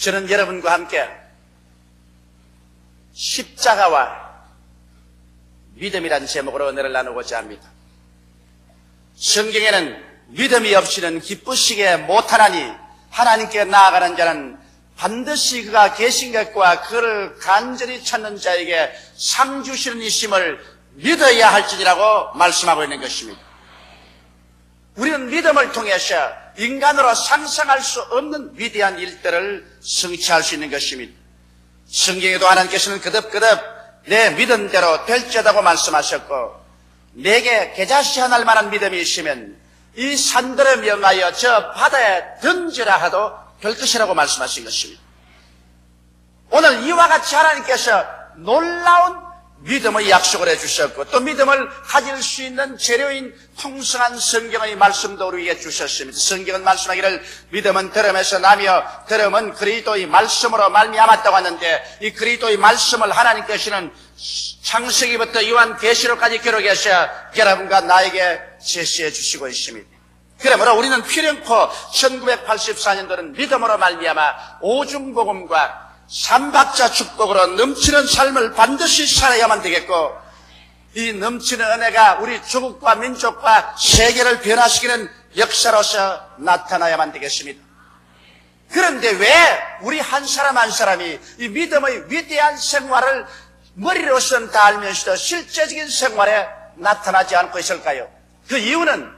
저는 여러분과 함께 십자가와 믿음이란 제목으로 은혜를 나누고자 합니다. 성경에는 믿음이 없이는 기쁘시게 못하나니 하나님께 나아가는 자는 반드시 그가 계신 것과 그를 간절히 찾는 자에게 상 주시는 이심을 믿어야 할지니라고 말씀하고 있는 것입니다. 우리는 믿음을 통해서 인간으로 상상할 수 없는 위대한 일들을 성취할 수 있는 것입니다. 성경에도 하나님께서는 거듭거듭 내 믿음대로 될지어다고 말씀하셨고, 내게 겨자씨 하나 할 만한 믿음이 있으면 이 산들을 명하여 저 바다에 던지라 하도 될 것이라고 말씀하신 것입니다. 오늘 이와 같이 하나님께서 놀라운 믿음의 약속을 해주셨고, 또 믿음을 가질 수 있는 재료인 풍성한 성경의 말씀도 우리에게 주셨습니다. 성경은 말씀하기를 믿음은 들음에서 나며 들음은 그리스도의 말씀으로 말미암았다고 하는데, 이 그리스도의 말씀을 하나님께서는 창세기부터 요한계시록까지 기록해서 여러분과 나에게 제시해 주시고 있습니다. 그러므로 우리는 필연코 1984년도는 믿음으로 말미암아 오중복음과 삼박자 축복으로 넘치는 삶을 반드시 살아야만 되겠고, 이 넘치는 은혜가 우리 조국과 민족과 세계를 변화시키는 역사로서 나타나야만 되겠습니다. 그런데 왜 우리 한 사람 한 사람이 이 믿음의 위대한 생활을 머리로서는 다 알면서도 실제적인 생활에 나타나지 않고 있을까요? 그 이유는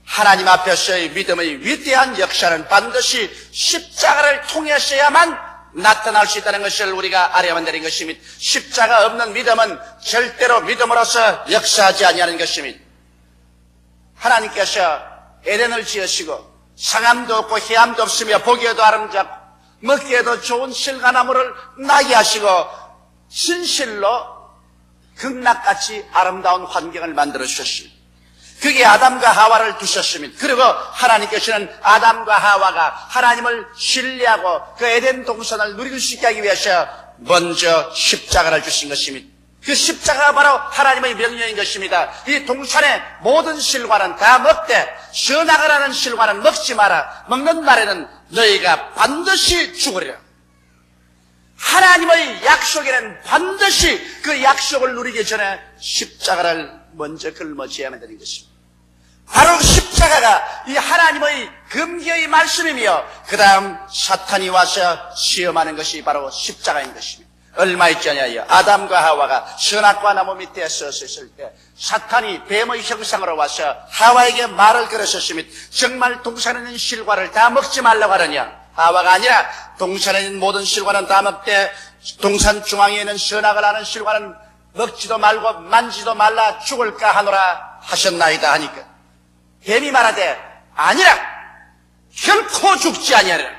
하나님 앞에서의 믿음의 위대한 역사는 반드시 십자가를 통해서야만 나타날 수 있다는 것을 우리가 알아야만 되는 것입니다. 십자가 없는 믿음은 절대로 믿음으로서 역사하지 아니하는 것입니다. 하나님께서 에덴을 지으시고 상함도 없고 해함도 없으며 보기에도 아름답고 먹기에도 좋은 실과나무를 나게 하시고 진실로 극락같이 아름다운 환경을 만들어 주셨습니다. 그게 아담과 하와를 두셨습니다. 그리고 하나님께서는 아담과 하와가 하나님을 신뢰하고 그 에덴 동산을 누릴 수 있게 하기 위해서 먼저 십자가를 주신 것입니다. 그 십자가가 바로 하나님의 명령인 것입니다. 이 동산의 모든 실과는 다 먹되 선악을 실과는 먹지 마라. 먹는 날에는 너희가 반드시 죽으리라. 하나님의 약속에는 반드시 그 약속을 누리기 전에 십자가를 먼저 걸머쥐어야만 되는 것입니다. 바로 십자가가 이 하나님의 금기의 말씀이며, 그 다음 사탄이 와서 시험하는 것이 바로 십자가인 것입니다. 얼마 있잖아요. 아담과 하와가 선악과 나무 밑에 서서 있을 때 사탄이 뱀의 형상으로 와서 하와에게 말을 걸으셨습니다. 정말 동산에 있는 실과를 다 먹지 말라고 하느냐? 하와가 아니라 동산에 있는 모든 실과는 다 먹되 동산 중앙에 있는 선악을 하는 실과는 먹지도 말고 만지도 말라 죽을까 하노라 하셨나이다 하니까, 뱀이 말하되 아니라 결코 죽지 아니하리라.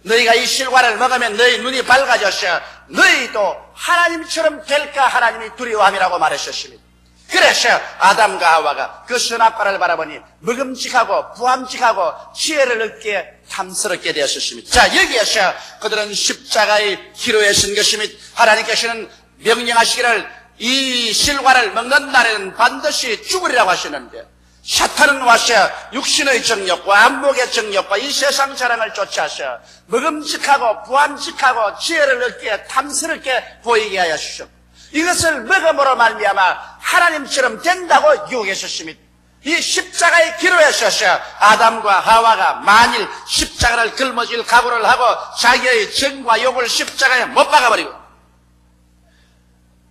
너희가 이 실과를 먹으면 너희 눈이 밝아져서 너희도 하나님처럼 될까 하나님이 두려워함이라고 말하셨습니다. 그래서 아담과 하와가 그 선악과를 바라보니 먹음직하고 부함직하고 지혜를 얻기에 탐스럽게 되었습니다. 자, 여기에서 그들은 십자가의 기로에 선 것입니다. 하나님께서는 명령하시기를 이 실과를 먹는 날에는 반드시 죽으리라고 하시는데, 사탄은 와서 육신의 정욕과 안목의 정욕과 이 세상 자랑을 쫓아서 먹음직하고 부함직하고 지혜를 얻기에 탐스럽게 보이게 하여 주셨고, 이것을 먹음으로 말미암아 하나님처럼 된다고 유혹했었습니다. 이 십자가의 기로에 서서 아담과 하와가 만일 십자가를 걸머질 각오를 하고 자기의 정과 욕을 십자가에 못 박아버리고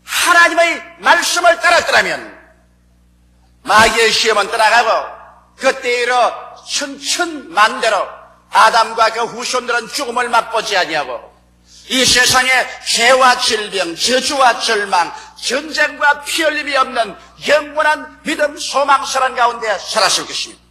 하나님의 말씀을 따랐더라면 마귀의 시험은 떠나가고 그때로 천천만대로 아담과 그 후손들은 죽음을 맛보지 아니하고 이 세상에 죄와 질병, 저주와 절망, 전쟁과 피 흘림이 없는 영원한 믿음, 소망, 사랑 가운데 살았을 것입니다.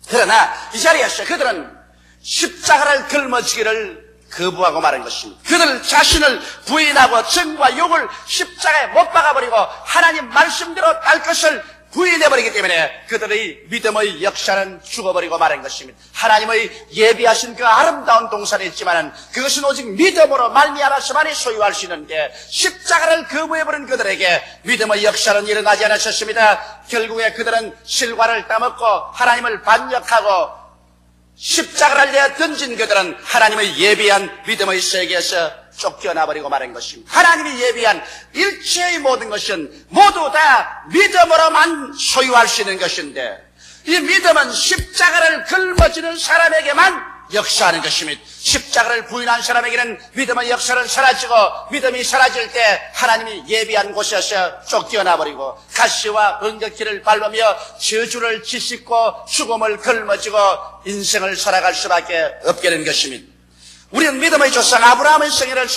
그러나 이 자리에서 그들은 십자가를 걸머지기를 거부하고 말한 것입니다. 그들 자신을 부인하고 정과 욕을 십자가에 못 박아버리고 하나님 말씀대로 딸 것을 부인해버리기 때문에 그들의 믿음의 역사는 죽어버리고 말한 것입니다. 하나님의 예비하신 그 아름다운 동산이 있지만 그것은 오직 믿음으로 말미암아서만이 소유할 수 있는데, 십자가를 거부해버린 그들에게 믿음의 역사는 일어나지 않았었습니다. 결국에 그들은 실과를 따먹고 하나님을 반역하고 십자가를 내어 던진 그들은 하나님의 예비한 믿음의 세계에서 쫓겨나버리고 말한 것입니다. 하나님이 예비한 일체의 모든 것은 모두 다 믿음으로만 소유할 수 있는 것인데, 이 믿음은 십자가를 짊어지는 사람에게만 역사하는 것입니다. 십자가를 부인한 사람에게는 믿음의 역사를 사라지고, 믿음이 사라질 때 하나님이 예비한 곳에서 쫓겨나버리고 가시와 은격기를 밟으며 저주를 짓밟고 죽음을 짊어지고 인생을 살아갈 수밖에 없게 된 것입니다. 우리는 믿음의 조상 아브라함의 생애를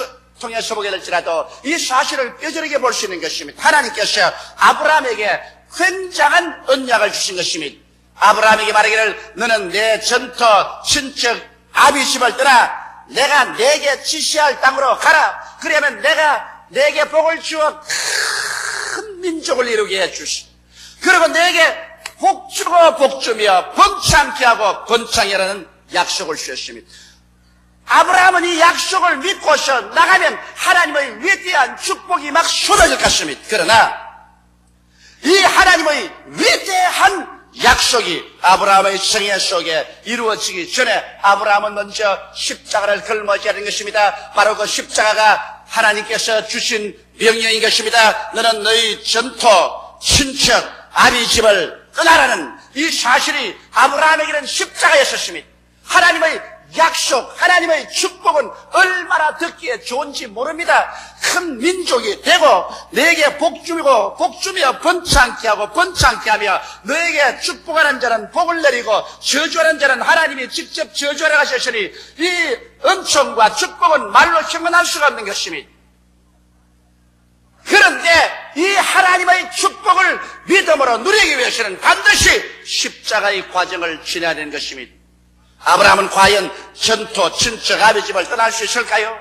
통해서 보게 될지라도 이 사실을 뼈저리게 볼 수 있는 것입니다. 하나님께서 아브라함에게 굉장한 언약을 주신 것입니다. 아브라함에게 말하기를 너는 내 전터 친척 아비 집을 떠나 내가 내게 지시할 땅으로 가라. 그러면 내가 내게 복을 주어 큰 민족을 이루게 해주시. 그리고 내게 복 주고 복 주며 번창케 하고 번창케 하라는 약속을 주셨습니다. 아브라함은 이 약속을 믿고서 나가면 하나님의 위대한 축복이 막 쏟아질 것입니다. 그러나 이 하나님의 위대한 약속이 아브라함의 생애 속에 이루어지기 전에 아브라함은 먼저 십자가를 짊어져야 하는 것입니다. 바로 그 십자가가 하나님께서 주신 명령인 것입니다. 너는 너희 전토, 친척, 아비 집을 떠나라는 이 사실이 아브라함에게는 십자가였었습니다. 하나님의 약속, 하나님의 축복은 얼마나 듣기에 좋은지 모릅니다. 큰 민족이 되고 너에게 복주고 복주며 번창케 하고 번창케 하며 너에게 축복하는 자는 복을 내리고 저주하는 자는 하나님이 직접 저주하라 하셨으니 이 은총과 축복은 말로 형언할 수가 없는 것입니다. 그런데 이 하나님의 축복을 믿음으로 누리기 위해서는 반드시 십자가의 과정을 지나야 되는 것입니다. 아브라함은 과연 전토, 친척, 아비 집을 떠날 수 있을까요?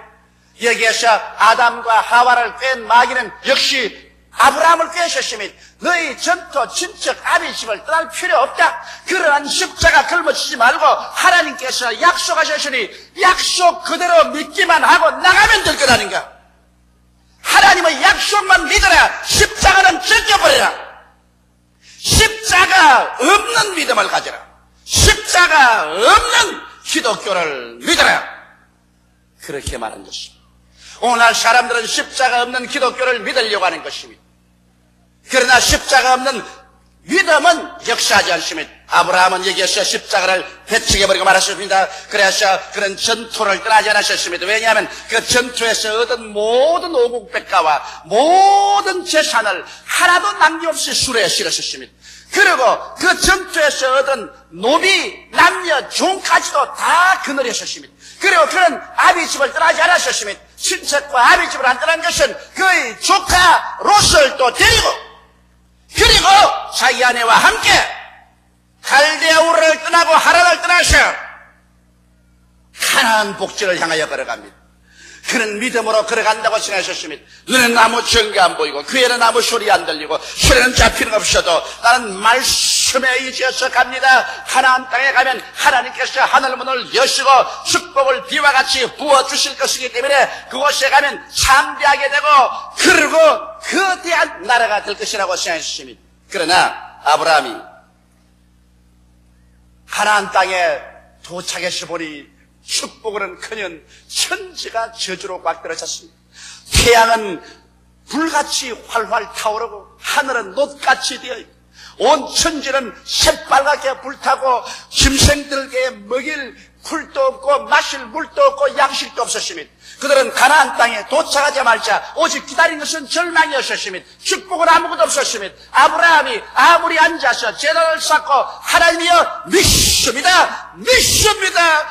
여기에서 아담과 하와를 꾀는 마귀는 역시 아브라함을 꾀셨습니다. 너희 전토, 친척, 아비 집을 떠날 필요 없다. 그러한 십자가 짊어지지 말고 하나님께서 약속하셨으니 약속 그대로 믿기만 하고 나가면 될 거라는가. 하나님의 약속만 믿어라. 십자가는 찢어버려라. 십자가 없는 믿음을 가져라. 십자가 없는 기독교를 믿어라. 그렇게 말한 것입니다. 오늘 사람들은 십자가 없는 기독교를 믿으려고 하는 것입니다. 그러나 십자가 없는 믿음은 역사하지 않습니다. 아브라함은 여기에서 십자가를 배척해버리고 말았습니다. 그래서 그런 전투를 떠나지 않으셨습니다. 왜냐하면 그 전투에서 얻은 모든 오국백가와 모든 재산을 하나도 남김없이 수레에 실으셨습니다. 그리고 그 전투에서 얻은 노비, 남녀, 종까지도 다 그늘이었습니다. 그리고 그런 아비집을 떠나지 않으셨습니다. 친척과 아비집을 안 떠난 것은 그의 조카 롯을 또 데리고 그리고 자기 아내와 함께 갈대아 우르를 떠나고 하란을 떠나서 가나안 복지를 향하여 걸어갑니다. 그는 믿음으로 걸어간다고 생각하셨습니다. 눈에는 아무 증거 안 보이고 귀에는 아무 소리 안 들리고 손에는 잡히는 없어도 나는 말씀에 의지해서 갑니다. 가나안 땅에 가면 하나님께서 하늘문을 여시고 축복을 비와 같이 부어주실 것이기 때문에 그곳에 가면 참배하게 되고 그리고 거대한 나라가 될 것이라고 생각하셨습니다. 그러나 아브라함이 가나안 땅에 도착해서 보니 축복으로는커녕 천지가 저주로 꽉 들어찼습니다. 태양은 불같이 활활 타오르고 하늘은 놋같이 되어있고 온 천지는 새빨갛게 불타고 짐승들에게 먹일 풀도 없고 마실 물도 없고 양식도 없었습니다. 그들은 가나안 땅에 도착하자마자 오직 기다린 것은 절망이었습니다. 축복은 아무것도 없었습니다. 아브라함이 아무리 앉아서 제단을 쌓고 하나님이여 믿습니다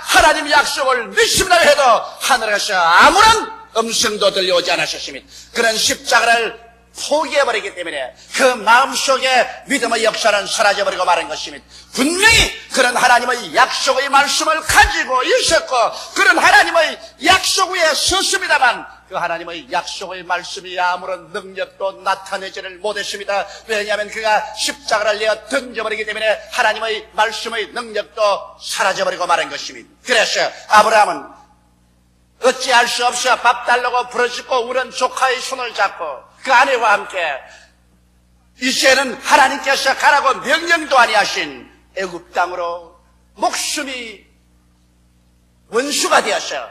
하나님 약속을 믿습니다 해도 하늘에서 아무런 음성도 들려오지 않았습니다. 그런 십자가를 포기해버리기 때문에 그 마음속에 믿음의 역사는 사라져버리고 마는 것입니다. 분명히 그런 하나님의 약속의 말씀을 가지고 있었고 그런 하나님의 약속 위에 섰습니다만 그 하나님의 약속의 말씀이 아무런 능력도 나타내지를 못했습니다. 왜냐하면 그가 십자가를 내어 던져버리기 때문에 하나님의 말씀의 능력도 사라져버리고 마는 것입니다. 그래서 아브라함은 어찌할 수 없어 밥 달라고 부르짖고 우는 조카의 손을 잡고 그 아내와 함께 이제는 하나님께서 가라고 명령도 아니하신 애굽 땅으로 목숨이 원수가 되어서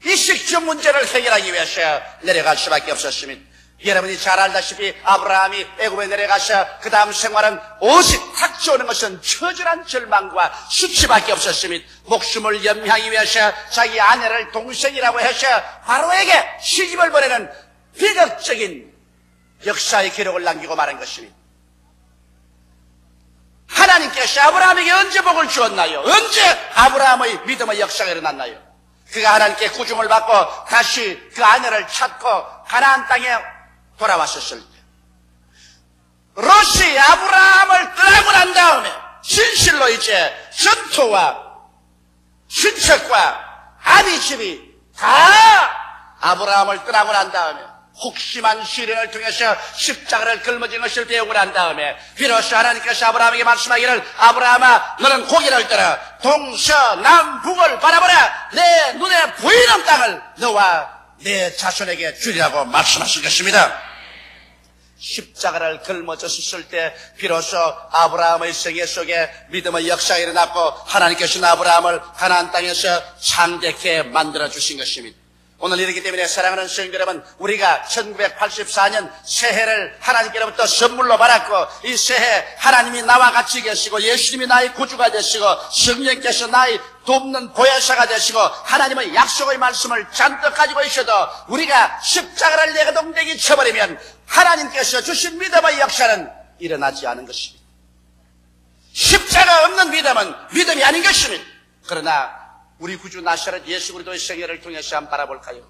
이 식주 문제를 해결하기 위해서 내려갈 수밖에 없었습니다. 여러분이 잘 알다시피 아브라함이 애굽에 내려가서 그 다음 생활은 오직 닥쳐오는 것은 처절한 절망과 수치밖에 없었습니다. 목숨을 연명하기 위해서 자기 아내를 동생이라고 해서 바로에게 시집을 보내는 비극적인 역사의 기록을 남기고 말한 것입니다. 하나님께서 아브라함에게 언제 복을 주었나요? 언제 아브라함의 믿음의 역사가 일어났나요? 그가 하나님께 구중을 받고 다시 그 아내를 찾고 가나안 땅에 돌아왔었을 때 롯이 아브라함을 떠나고 난 다음에 진실로 이제 전토와 친척과 아비 집이 다 아브라함을 떠나고 난 다음에 혹심한 시련을 통해서 십자가를 짊어진 것을 배우고 난 다음에 비로소 하나님께서 아브라함에게 말씀하기를 아브라함아 너는 고개를 들어 동서남북을 바라보라 내 눈에 보이는 땅을 너와 내 자손에게 주리라고 말씀하신 것입니다. 십자가를 짊어졌을 때 비로소 아브라함의 생애 속에 믿음의 역사가 일어났고 하나님께서는 아브라함을 가나안 땅에서 창대케 만들어주신 것입니다. 오늘 이렇기 때문에 사랑하는 성도 여러분, 우리가 1984년 새해를 하나님께로부터 선물로 받았고 이 새해 하나님이 나와 같이 계시고 예수님이 나의 구주가 되시고 성령께서 나의 돕는 보혜사가 되시고 하나님의 약속의 말씀을 잔뜩 가지고 있어도 우리가 십자가를 내가동댕이 쳐버리면 하나님께서 주신 믿음의 역사는 일어나지 않은 것입니다. 십자가 없는 믿음은 믿음이 아닌 것입니다. 그러나 우리 구주 나사렛 예수 그리스도의 생애를 통해서 한번 바라볼까요?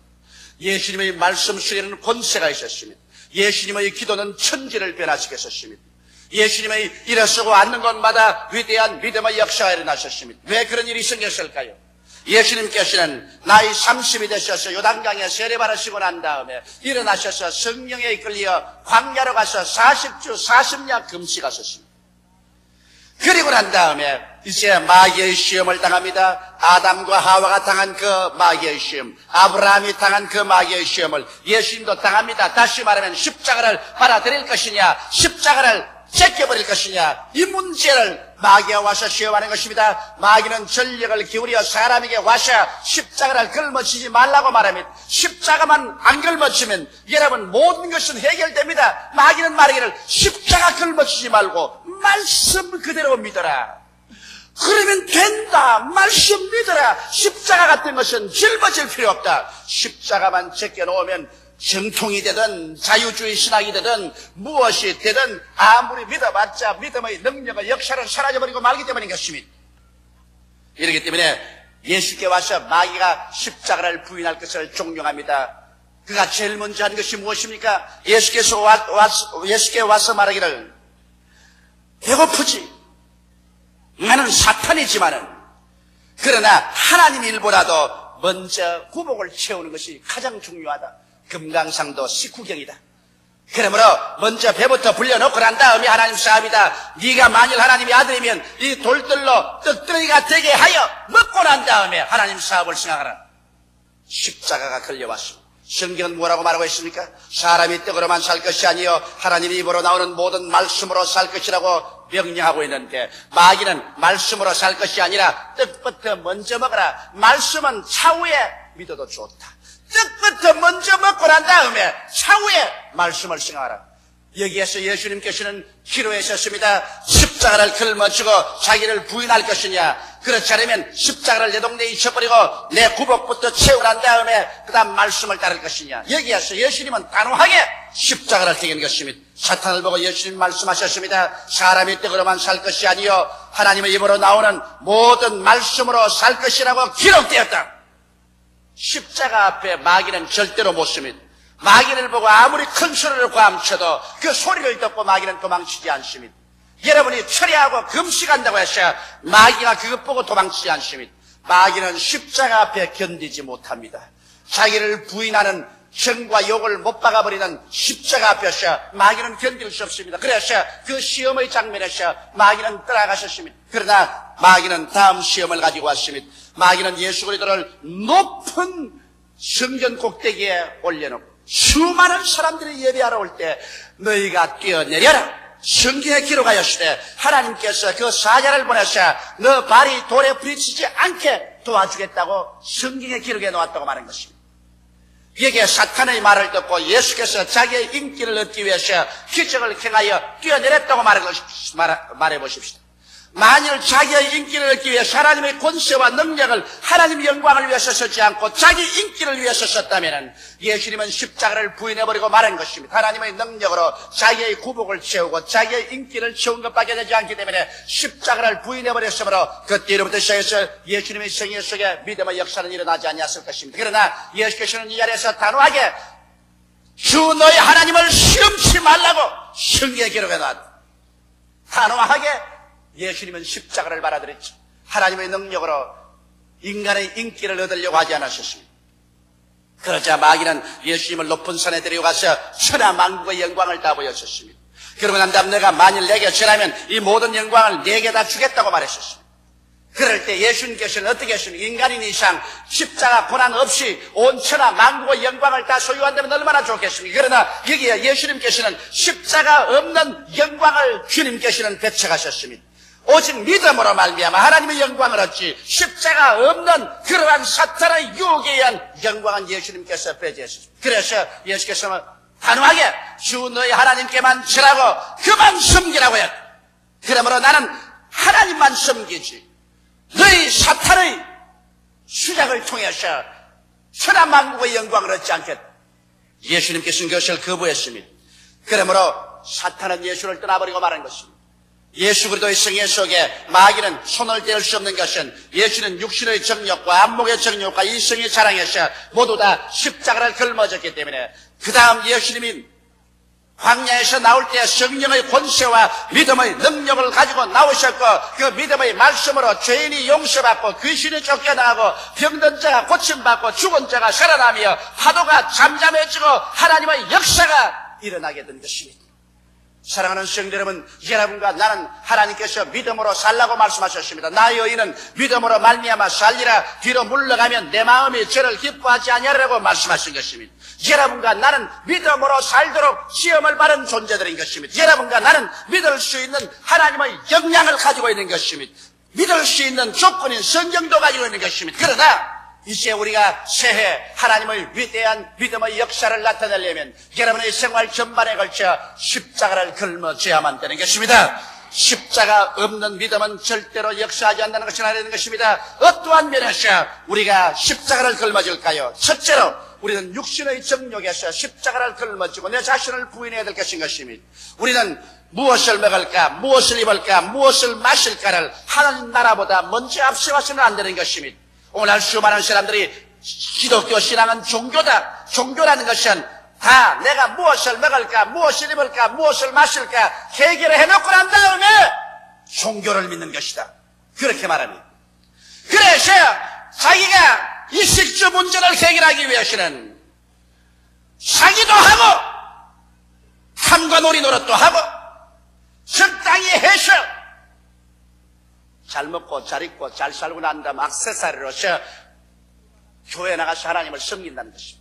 예수님의 말씀 속에는 권세가 있었습니다. 예수님의 기도는 천지를 변화시켜 었습니다. 예수님의 일어서고 앉는 곳마다 위대한 믿음의 역사가 일어나셨습니다. 왜 그런 일이 생겼을까요? 예수님께서는 나이 30이 되셔서 요단강에 세례받으시고 난 다음에 일어나셔서 성령에 이끌려 광야로 가서 40주 40야 금식하셨습니다. 그리고 난 다음에 이제 마귀의 시험을 당합니다. 아담과 하와가 당한 그 마귀의 시험, 아브라함이 당한 그 마귀의 시험을 예수님도 당합니다. 다시 말하면 십자가를 받아들일 것이냐, 십자가를 제껴버릴 것이냐, 이 문제를 마귀가 와서 시험하는 것입니다. 마귀는 전력을 기울여 사람에게 와서 십자가를 짊어지지 말라고 말합니다. 십자가만 안 짊어지면 여러분 모든 것은 해결됩니다. 마귀는 말하기를 십자가 짊어지지 말고 말씀 그대로 믿어라. 그러면 된다. 말씀 믿어라. 십자가 같은 것은 짊어질 필요 없다. 십자가만 제껴놓으면 정통이 되든 자유주의 신학이 되든 무엇이 되든 아무리 믿어봤자 믿음의 능력과 역사를 사라져버리고 말기 때문인 것입니다. 이렇기 때문에 예수께 와서 마귀가 십자가를 부인할 것을 종용합니다. 그가 제일 먼저 한 것이 무엇입니까? 예수께 와서 말하기를 배고프지? 나는 사탄이지만은 그러나 하나님 일보다도 먼저 구복을 채우는 것이 가장 중요하다. 금강상도 식후경이다. 그러므로 먼저 배부터 불려놓고 난 다음에 하나님 사업이다. 네가 만일 하나님의 아들이면 이 돌들로 떡들이가 되게 하여 먹고 난 다음에 하나님 사업을 생각하라. 십자가가 걸려왔습니다. 성경은 뭐라고 말하고 있습니까? 사람이 떡으로만 살 것이 아니요 하나님의 입으로 나오는 모든 말씀으로 살 것이라고 명령하고 있는데 마귀는 말씀으로 살 것이 아니라 떡부터 먼저 먹어라. 말씀은 차후에 믿어도 좋다. 떡부터 먼저 먹고 난 다음에 차후에 말씀을 생각하라. 여기에서 예수님께서는 기도하셨습니다. 십자가를 짊어지고 자기를 부인할 것이냐, 그렇지 않으면 십자가를 내 동네에 잊혀버리고 내 구복부터 채우고 난 다음에 그 다음 말씀을 따를 것이냐. 여기에서 예수님은 단호하게 십자가를 택한 것입니다. 사탄을 보고 예수님 말씀하셨습니다. 사람이 떡으로만 살 것이 아니요 하나님의 입으로 나오는 모든 말씀으로 살 것이라고 기록되었다. 십자가 앞에 마귀는 절대로 못 씁니다. 마귀를 보고 아무리 큰 소리를 감춰도 그 소리를 듣고 마귀는 도망치지 않습니다. 여러분이 철회하고 금식한다고 해서 마귀가 그것 보고 도망치지 않습니다. 마귀는 십자가 앞에 견디지 못합니다. 자기를 부인하는 정과 욕을 못 박아버리는 십자가 앞에서 마귀는 견딜 수 없습니다. 그래서 그 시험의 장면에서 마귀는 떠나가셨습니다. 그러나 마귀는 다음 시험을 가지고 왔습니다. 마귀는 예수 그리스도를 높은 성전 꼭대기에 올려놓고 수많은 사람들이 예배하러 올 때 너희가 뛰어내려라. 성경에 기록하였으되 하나님께서 그 사자를 보내서 너 발이 돌에 부딪히지 않게 도와주겠다고 성경에 기록해 놓았다고 말한 것입니다. 여기에 사탄의 말을 듣고 예수께서 자기의 인기를 얻기 위해서 기적을 행하여 뛰어내렸다고 말해 보십시다. 만일 자기의 인기를 얻기 위해서 하나님의 권세와 능력을 하나님의 영광을 위해서 쓰지 않고 자기 인기를 위해서 썼다면 예수님은 십자가를 부인해버리고 말한 것입니다. 하나님의 능력으로 자기의 구복을 채우고 자기의 인기를 채운 것밖에 되지 않기 때문에 십자가를 부인해버렸으므로 그때로부터 시작해서 예수님의 생애 속에 믿음의 역사는 일어나지 아니었을 것입니다. 그러나 예수께서는 이 자리에서 단호하게 주 너희 하나님을 시험치 말라고 성경에 기록해 놨다. 단호하게 예수님은 십자가를 받아들였죠. 하나님의 능력으로 인간의 인기를 얻으려고 하지 않으셨습니다. 그러자 마귀는 예수님을 높은 산에 데려가서 천하만국의 영광을 다 보여줬습니다. 그러고 난 다음 내가 만일 내게 전하면 이 모든 영광을 내게 다 주겠다고 말했었습니다. 그럴 때 예수님께서는 어떻게 했습니까? 인간인 이상 십자가 고난 없이 온 천하 만국의 영광을 다 소유한다면 얼마나 좋겠습니까? 그러나 여기에 예수님께서는 십자가 없는 영광을 주님께서는 배척하셨습니다. 오직 믿음으로 말미암아 하나님의 영광을 얻지 십자가 없는 그러한 사탄의 유혹에 의한 영광은 예수님께서 배제했습니다. 그래서 예수께서는 단호하게 주 너희 하나님께만 절하고 그만 섬기라고 했다. 그러므로 나는 하나님만 섬기지 너희 사탄의 수작을 통해서 천하만국의 영광을 얻지 않겠다. 예수님께서는 그것을 거부했습니다. 그러므로 사탄은 예수를 떠나버리고 말한 것입니다. 예수 그리스도의 생애 속에 마귀는 손을 댈 수 없는 것은 예수는 육신의 정욕과 안목의 정욕과 이성의 자랑에서 모두 다 십자가를 걸머졌기 때문에 그 다음 예수님이 광야에서 나올 때 성령의 권세와 믿음의 능력을 가지고 나오셨고 그 믿음의 말씀으로 죄인이 용서받고 귀신이 쫓겨나고 병든 자가 고침받고 죽은 자가 살아나며 파도가 잠잠해지고 하나님의 역사가 일어나게 된 것입니다. 사랑하는 성도 여러분, 여러분과 나는 하나님께서 믿음으로 살라고 말씀하셨습니다. 나의 의인은 믿음으로 말미암아 살리라. 뒤로 물러가면 내 마음이 저를 기뻐하지 아니하리라고 말씀하신 것입니다. 여러분과 나는 믿음으로 살도록 시험을 받은 존재들인 것입니다. 여러분과 나는 믿을 수 있는 하나님의 역량을 가지고 있는 것입니다. 믿을 수 있는 조건인 성경도 가지고 있는 것입니다. 그러나 이제 우리가 새해 하나님의 위대한 믿음의 역사를 나타내려면 여러분의 생활 전반에 걸쳐 십자가를 걸머져야만 되는 것입니다. 십자가 없는 믿음은 절대로 역사하지 않는다는 것을 알아야 되는 것입니다. 어떠한 면에서 우리가 십자가를 걸머질까요? 첫째로 우리는 육신의 정욕에서 십자가를 걸머지고 내 자신을 부인해야 될 것인 것입니다. 우리는 무엇을 먹을까, 무엇을 입을까, 무엇을 마실까를 하나님 나라보다 먼저 앞세워서는 안 되는 것입니다. 오늘 수많은 사람들이 기독교 신앙은 종교다. 종교라는 것은 다 내가 무엇을 먹을까, 무엇을 입을까, 무엇을 마실까 해결을 해놓고 난 다음에 종교를 믿는 것이다. 그렇게 말합니다. 그래서 자기가 이식주 문제를 해결하기 위해서는 사기도 하고 탐과 놀이 노릇도 하고 적당히 해서 잘 먹고 잘 입고 잘 살고 난 다음 액세서리로서 교회 나가서 하나님을 섬긴다는 것입니다.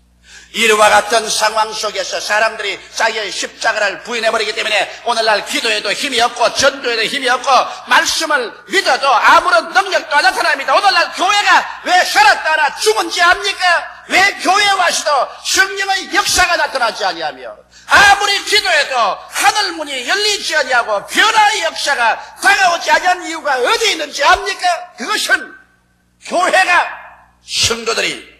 이와 같은 상황 속에서 사람들이 자기의 십자가를 부인해버리기 때문에 오늘날 기도에도 힘이 없고 전도에도 힘이 없고 말씀을 믿어도 아무런 능력도 안 나타납니다. 오늘날 교회가 왜 살았다나 죽은지 압니까? 왜 교회에 와서도 성령의 역사가 나타나지 아니하며 아무리 기도해도 하늘문이 열리지 아니하고 변화의 역사가 다가오지 아니한 이유가 어디 있는지 압니까? 그것은 교회가 성도들이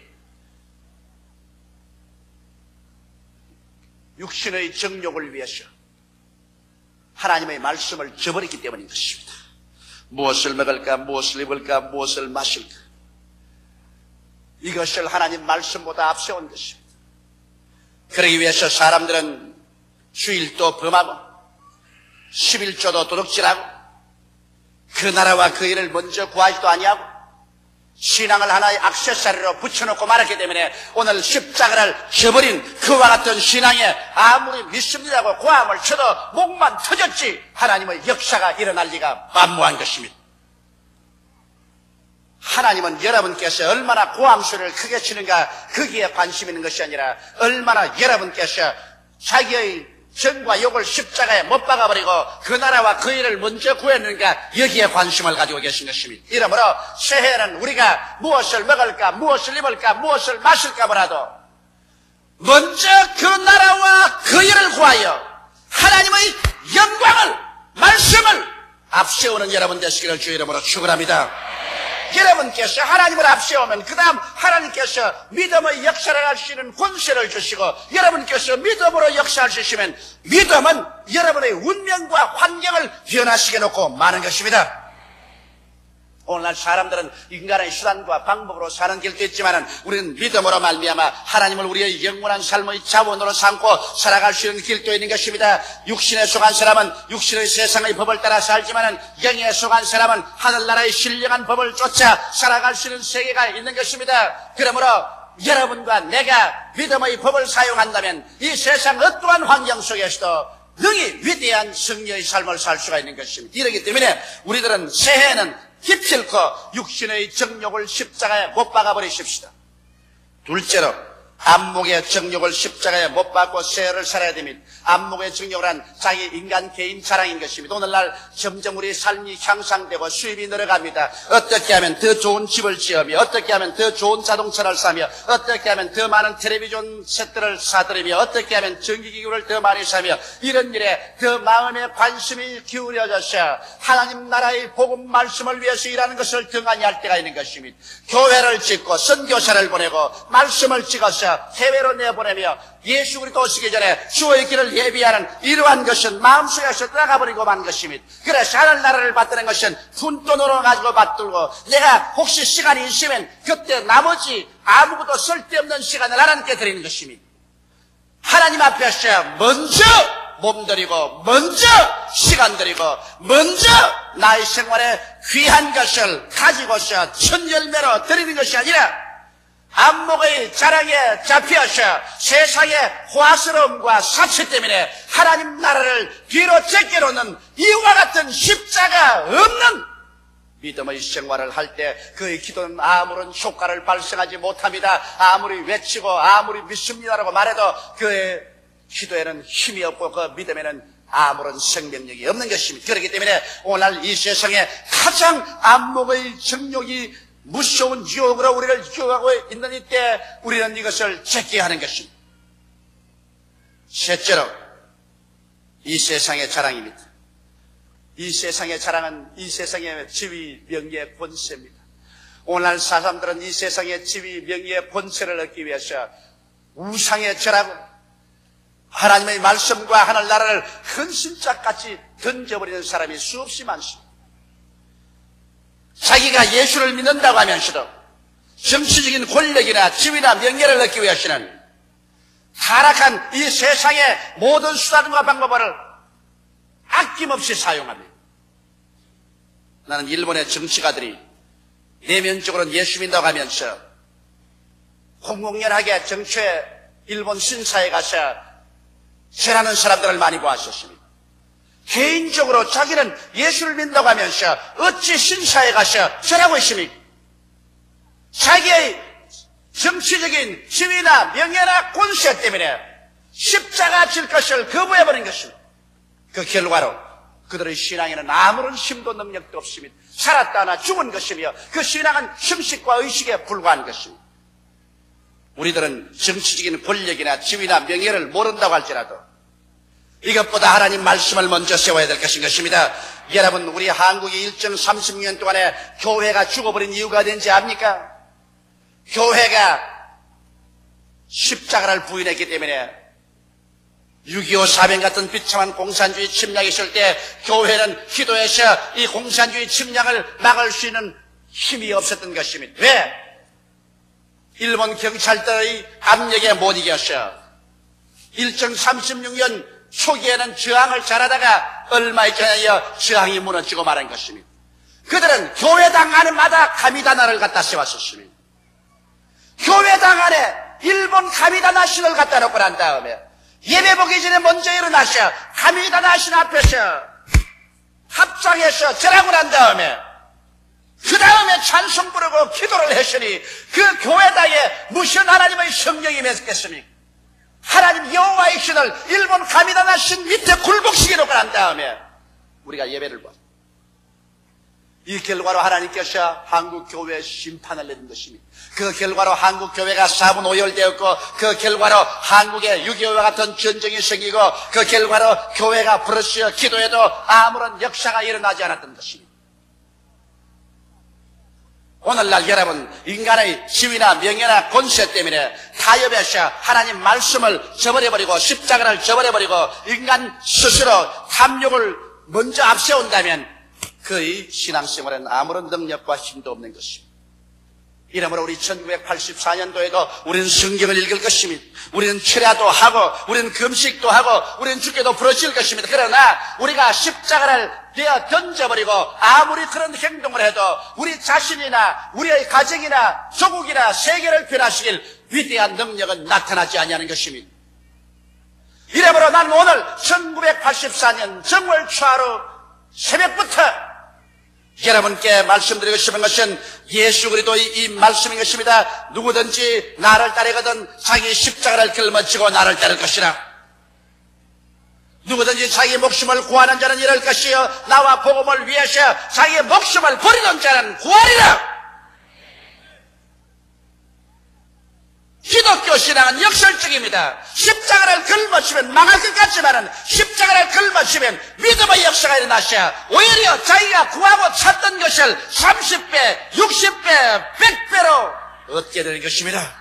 육신의 정욕을 위해서 하나님의 말씀을 저버렸기 때문인 것입니다. 무엇을 먹을까, 무엇을 입을까, 무엇을 마실까 이것을 하나님 말씀보다 앞세운 것입니다. 그러기 위해서 사람들은 주일도 범하고 11조도 도둑질하고 그 나라와 그 일을 먼저 구하지도 아니하고 신앙을 하나의 액세서리로 붙여놓고 말았기 때문에 오늘 십자가를 저버린 그와 같은 신앙에 아무리 믿습니다고 고함을 쳐도 목만 터졌지 하나님의 역사가 일어날 리가 만무한 것입니다. 하나님은 여러분께서 얼마나 고함소리를 크게 치는가 거기에 관심 있는 것이 아니라 얼마나 여러분께서 자기의 정과 욕을 십자가에 못 박아버리고 그 나라와 그 일을 먼저 구했는가 여기에 관심을 가지고 계신 것입니다. 이러므로 새해에는 우리가 무엇을 먹을까, 무엇을 입을까, 무엇을 마실까 보라도 먼저 그 나라와 그 일을 구하여 하나님의 영광을, 말씀을 앞세우는 여러분 되시기를 주의 이름으로 축원합니다. 여러분께서 하나님을 앞세우면 그 다음 하나님께서 믿음의 역사를 할 수 있는 권세를 주시고 여러분께서 믿음으로 역사할 수 있으면 믿음은 여러분의 운명과 환경을 변화시켜 놓고 마는 것입니다. 오늘날 사람들은 인간의 수단과 방법으로 사는 길도 있지만 우리는 믿음으로 말미암아 하나님을 우리의 영원한 삶의 자원으로 삼고 살아갈 수 있는 길도 있는 것입니다. 육신에 속한 사람은 육신의 세상의 법을 따라 살지만 영에 속한 사람은 하늘나라의 신령한 법을 쫓아 살아갈 수 있는 세계가 있는 것입니다. 그러므로 여러분과 내가 믿음의 법을 사용한다면 이 세상 어떠한 환경 속에서도 능히 위대한 승리의 삶을 살 수가 있는 것입니다. 이렇기 때문에 우리들은 새해에는 기필코 육신의 정욕을 십자가에 못 박아버리십시다. 둘째로 안목의 정욕을 십자가에 못 박고 새해를 살아야 됩니다. 안목의 정욕은 자기 인간 개인 자랑인 것입니다. 오늘날 점점 우리 삶이 향상되고 수입이 늘어갑니다. 어떻게 하면 더 좋은 집을 지으며 어떻게 하면 더 좋은 자동차를 사며 어떻게 하면 더 많은 텔레비전 세트를 사들이며 어떻게 하면 전기기구를 더 많이 사며 이런 일에 더 마음에 관심이 기울여져서 하나님 나라의 복음 말씀을 위해서 일하는 것을 등한히 할 때가 있는 것입니다. 교회를 짓고 선교사를 보내고 말씀을 찍어서 해외로 내보내며 예수 그리스도 오시기 전에 주의 길을 예비하는 이러한 것은 마음속에서 떠나가버리고 만 것입니다. 그래서 하늘나라를 받드는 것은 푼돈으로 가지고 받들고 내가 혹시 시간이 있으면 그때 나머지 아무것도 쓸데없는 시간을 하나님께 드리는 것입니다. 하나님 앞에서 먼저 몸들이고 먼저 시간 들이고 먼저 나의 생활에 귀한 것을 가지고서 천열매로 드리는 것이 아니라 안목의 자랑에 잡혀서 세상의 화스러움과 사치 때문에 하나님 나라를 뒤로 제껴놓는 이와 같은 십자가 없는 믿음의 생활을 할 때 그의 기도는 아무런 효과를 발생하지 못합니다. 아무리 외치고 아무리 믿습니다라고 말해도 그의 기도에는 힘이 없고 그 믿음에는 아무런 생명력이 없는 것입니다. 그렇기 때문에 오늘 이 세상에 가장 안목의 정욕이 무서운 유혹으로 우리를 유혹하고 있는 이때 우리는 이것을 제껴야 하는 것입니다. 셋째로 이 세상의 자랑입니다. 이 세상의 자랑은 이 세상의 지위, 명예, 권세입니다. 오늘날 사람들은 이 세상의 지위, 명예, 권세를 얻기 위해서 우상에 절하고 하나님의 말씀과 하늘나라를 헌신짝같이 던져버리는 사람이 수없이 많습니다. 자기가 예수를 믿는다고 하면서도 정치적인 권력이나 지위나 명예를 얻기 위해서는 타락한 이 세상의 모든 수단과 방법을 아낌없이 사용합니다. 나는 일본의 정치가들이 내면적으로는 예수 믿는다고 하면서 공공연하게 정치에 일본 신사에 가서 절하는 사람들을 많이 보았었습니다. 개인적으로 자기는 예수를 믿는다고 하면서 어찌 신사에 가서 절하고 있습니까? 자기의 정치적인 지위나 명예나 권세 때문에 십자가 질 것을 거부해버린 것입니다. 그 결과로 그들의 신앙에는 아무런 힘도 능력도 없습니다. 살았다 하나 죽은 것이며 그 신앙은 형식과 의식에 불과한 것입니다. 우리들은 정치적인 권력이나 지위나 명예를 모른다고 할지라도 이것보다 하나님 말씀을 먼저 세워야 될 것입니다. 여러분, 우리 한국이 일정 30년 동안에 교회가 죽어버린 이유가 된지 압니까? 교회가 십자가를 부인했기 때문에 6.25 사변 같은 비참한 공산주의 침략이 있을 때 교회는 기도해서 이 공산주의 침략을 막을 수 있는 힘이 없었던 것입니다. 왜? 일본 경찰들의 압력에 못 이겼어요. 일정 36년 초기에는 저항을 잘하다가 얼마 있잖아요. 저항이 무너지고 말한 것입니다. 그들은 교회당 안에마다 가미다나를 갖다 세웠었습니다. 교회당 안에 일본 가미다나 신을 갖다 놓고 난 다음에 예배 보기 전에 먼저 일어나셔 가미다나 신 앞에서 합장해서 절하고 난 다음에 그 다음에 찬송 부르고 기도를 했으니 그 교회당에 무슨 하나님의 성령이 맺겠습니까? 하나님 여호와의 신을 일본 가미다나 신 밑에 굴복시켜 놓고 난 다음에 우리가 예배를 봐. 이 결과로 하나님께서 한국 교회에 심판을 내린 것입니다. 그 결과로 한국 교회가 사분 오열되었고, 그 결과로 한국에 6.25와 같은 전쟁이 생기고, 그 결과로 교회가 부르짖어 기도해도 아무런 역사가 일어나지 않았던 것입니다. 오늘날 여러분, 인간의 지위나 명예나 권세 때문에 타협해서 하나님 말씀을 저버려버리고 십자가를 저버려버리고 인간 스스로 탐욕을 먼저 앞세운다면 그의 신앙생활은 아무런 능력과 힘도 없는 것입니다. 이러므로 우리 1984년도에도 우리는 성경을 읽을 것입니다. 우리는 철야도 하고 우리는 금식도 하고 우리는 주께도 부르짖을 것입니다. 그러나 우리가 십자가를 내어 던져버리고 아무리 그런 행동을 해도 우리 자신이나 우리의 가정이나 조국이나 세계를 변화시킬 위대한 능력은 나타나지 아니하는 것입니다. 이러므로 나는 오늘 1984년 정월 초하루 새벽부터 여러분께 말씀드리고 싶은 것은 예수 그리스도의 이 말씀인 것입니다. 누구든지 나를 따르거든 자기 십자가를 짊어지고 나를 따를 것이라. 누구든지 자기 목숨을 구하는 자는 이럴 것이요 나와 복음을 위해서 자기의 목숨을 버리는 자는 구하리라. 기독교 신앙은 역설적입니다. 십자가를 짊어지면 망할 것 같지만은 십자가를 짊어지면 믿음의 역사가 일어나셔 오히려 자기가 구하고 찾던 것을 30배, 60배, 100배로 얻게 되는 것입니다.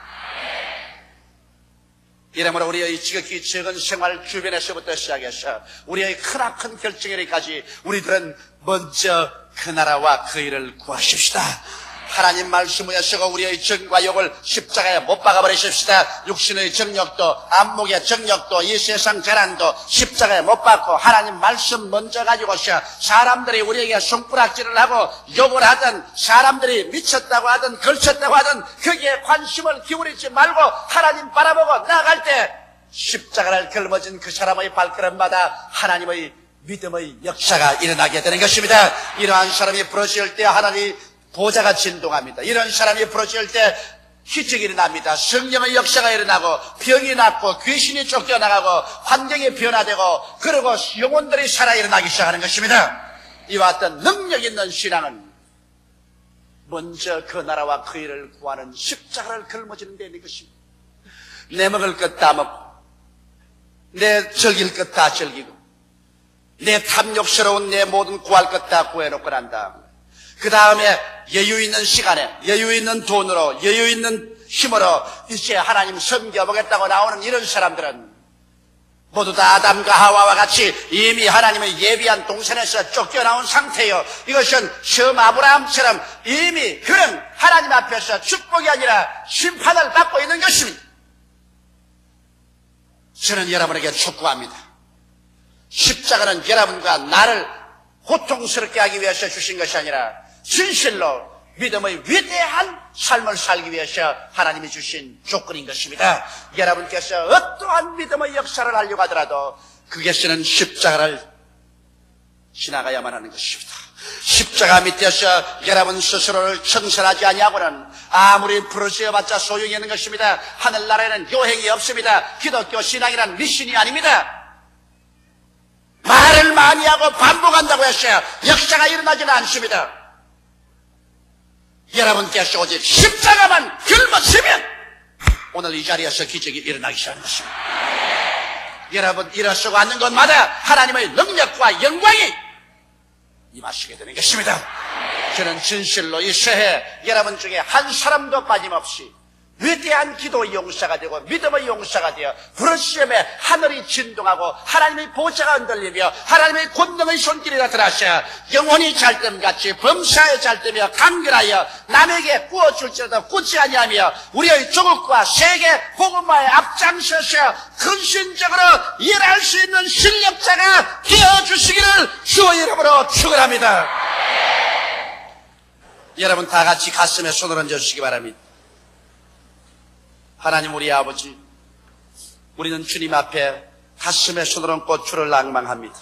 이러므로 우리의 지극히 적은 생활 주변에서부터 시작해서 우리의 크나큰 결정에까지 우리들은 먼저 그 나라와 그 일을 구하십시다. 하나님 말씀 위에서 우리의 정과 욕을 십자가에 못 박아버리십시다. 육신의 정욕도 안목의 정욕도 이 세상 재난도 십자가에 못 박고 하나님 말씀 먼저 가지고서 사람들이 우리에게 손가락질을 하고 욕을 하든 사람들이 미쳤다고 하든 걸쳤다고 하든 거기에 관심을 기울이지 말고 하나님 바라보고 나아갈 때 십자가를 짊어진 그 사람의 발걸음마다 하나님의 믿음의 역사가 일어나게 되는 것입니다. 이러한 사람이 부러질 때 하나님이 보좌가 진동합니다. 이런 사람이 부러질 때 기적이 일어납니다. 성령의 역사가 일어나고 병이 낫고 귀신이 쫓겨나가고 환경이 변화되고 그리고 영혼들이 살아 일어나기 시작하는 것입니다. 이와 같은 능력 있는 신앙은 먼저 그 나라와 그 일을 구하는 십자가를 짊어지는 데 있는 것입니다. 내 먹을 것 다 먹고 내 즐길 것 다 즐기고 내 탐욕스러운 내 모든 구할 것 다 구해놓고 난 다음 그 다음에 여유 있는 시간에 여유 있는 돈으로 여유 있는 힘으로 이제 하나님 섬겨보겠다고 나오는 이런 사람들은 모두 다 아담과 하와와 같이 이미 하나님의 예비한 동산에서 쫓겨나온 상태요. 이것은 처음 아브라함처럼 이미 그런 하나님 앞에서 축복이 아니라 심판을 받고 있는 것입니다. 저는 여러분에게 촉구합니다. 십자가는 여러분과 나를 고통스럽게 하기 위해서 주신 것이 아니라 진실로 믿음의 위대한 삶을 살기 위해서 하나님이 주신 조건인 것입니다. 여러분께서 어떠한 믿음의 역사를 하려고 하더라도 그것은 십자가를 지나가야만 하는 것입니다. 십자가 밑에서 여러분 스스로를 청산하지 아니하고는 아무리 부르짖어봤자 소용이 없는 것입니다. 하늘나라에는 요행이 없습니다. 기독교 신앙이란 미신이 아닙니다. 말을 많이 하고 반복한다고 해서 역사가 일어나지는 않습니다. 여러분께서 오직 십자가만 짊어지면 오늘 이 자리에서 기적이 일어나기 시작하는 것입니다. 여러분 일어서고 앉는 곳마다 하나님의 능력과 영광이 임하시게 되는 것입니다. 저는 진실로 이 새해 여러분 중에 한 사람도 빠짐없이 위대한 기도의 용사가 되고 믿음의 용사가 되어 부르짖음에 하늘이 진동하고 하나님의 보좌가 흔들리며 하나님의 권능의 손길이 나타나셔 영혼이 잘됨같이 범사에 잘되며 강건하여 남에게 구워줄지라도 굳지 아니하며 우리의 조국과 세계 복음화에 앞장서서 근신적으로 일할 수 있는 실력자가 되어주시기를 주의 이름으로 축원합니다. 여러분 다 같이 가슴에 손을 얹어주시기 바랍니다. 하나님 우리 아버지, 우리는 주님 앞에 가슴에 손을 얹고 주를 낭망합니다.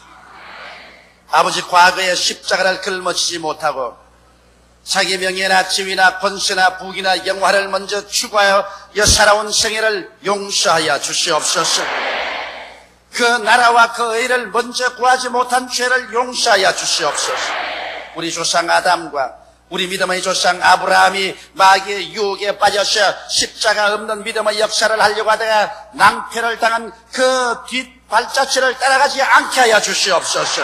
아버지 과거에 십자가를 짊어지지 못하고 자기 명예나 지위나 권세나 부귀나 영화를 먼저 추구하여 살아온 생애를 용서하여 주시옵소서. 그 나라와 그 의를 먼저 구하지 못한 죄를 용서하여 주시옵소서. 우리 조상 아담과 우리 믿음의 조상 아브라함이 마귀의 유혹에 빠져서 십자가 없는 믿음의 역사를 하려고 하다가 낭패를 당한 그 뒷발자취를 따라가지 않게 하여 주시옵소서.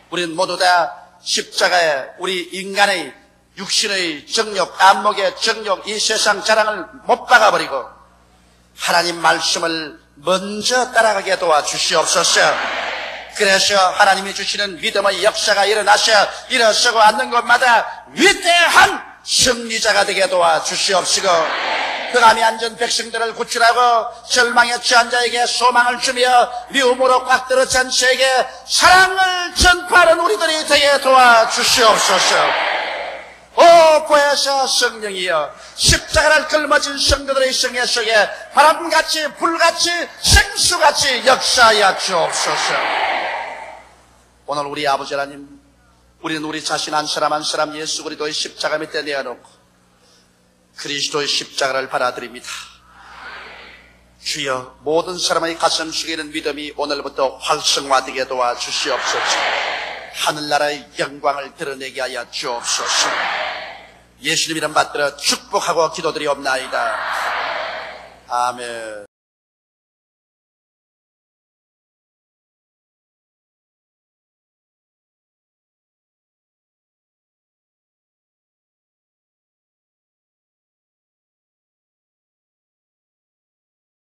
우리는 모두 다 십자가에 우리 인간의 육신의 정욕, 안목의 정욕, 이 세상 자랑을 못 박아버리고 하나님 말씀을 먼저 따라가게 도와주시옵소서. 그래서 하나님이 주시는 믿음의 역사가 일어서고 앉는 곳마다 위대한 승리자가 되게 도와주시옵시고, 흑암에 앉은 백성들을 구출하고 절망에 처한 자에게 소망을 주며 미움으로 꽉 들어찬 자에게 사랑을 전파하는 우리들이 되게 도와주시옵소서. 오 보혜사 성령이여, 십자가를 끌어진 성도들의 생애 속에 바람같이 불같이 생수같이 역사하여 주옵소서. 오늘 우리 아버지 하나님, 우리는 우리 자신 한 사람 한 사람 예수 그리스도의 십자가 밑에 내어놓고 그리스도의 십자가를 받아들입니다. 주여, 모든 사람의 가슴 속에 있는 믿음이 오늘부터 활성화되게 도와주시옵소서. 하늘나라의 영광을 드러내게 하여 주옵소서. 예수님 이름 받들어 축복하고 기도드리옵나이다. 아멘.